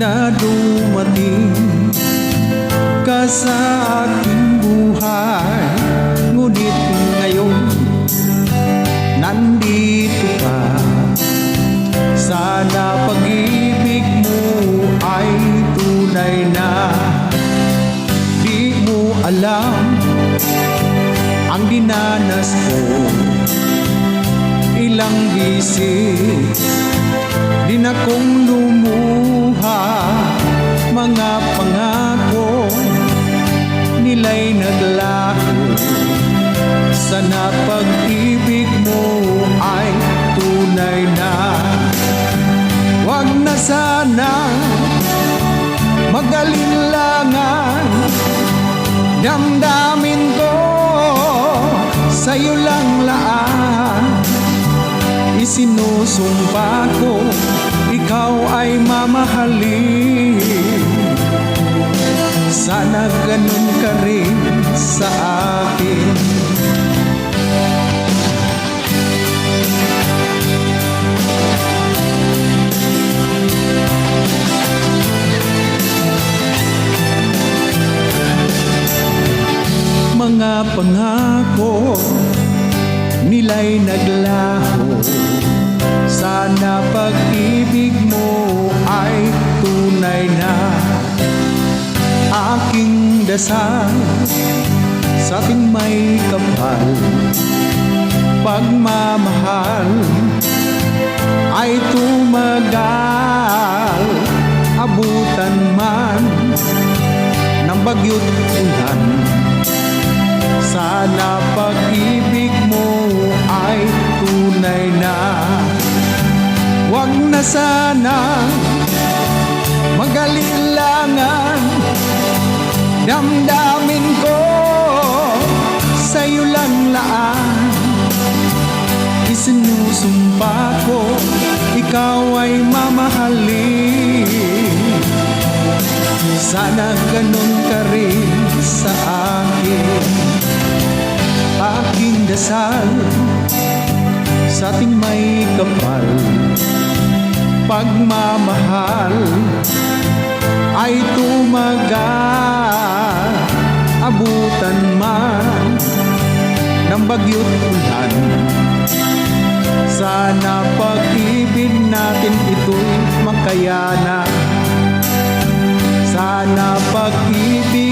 na dumating ka sa aking buhay. Ngunit ngayon nandito ka. Sana pag-ibig mo ay tunay na. Di mo alam ang dinanas ko, ilang bisis din akong lumuha. Mga pangako nila'y naglaho. Sana pag-ibig mo ay tunay na. Wag na sana mag-alinlangan, damdamin ko sa'yo lang laan. Isinusumpa ko ikaw ay mamahalin. Sana ganun ka rin sa akin. Mga pangako nila'y naglaho. Sana pag-ibig mo ay tunay na. Aking dasal sa ating may kapal, pagmamahal ay tumagal. Abutan man ng bagyo't ulan, sana pag-ibig mo ay tunay na. Wag na sana mag-alinlangan, damdamin ko sa'yo lang laan. Isinusumpa ko ikaw ay mamahalin. Sana ganun ka rin sa akin. Aking dasal sa ating may kapal, pagmamahal ay tumagal. Abutan man ng bagyo't ulan, sana pag-ibig natin ito'y makayanan. Sana pag-ibig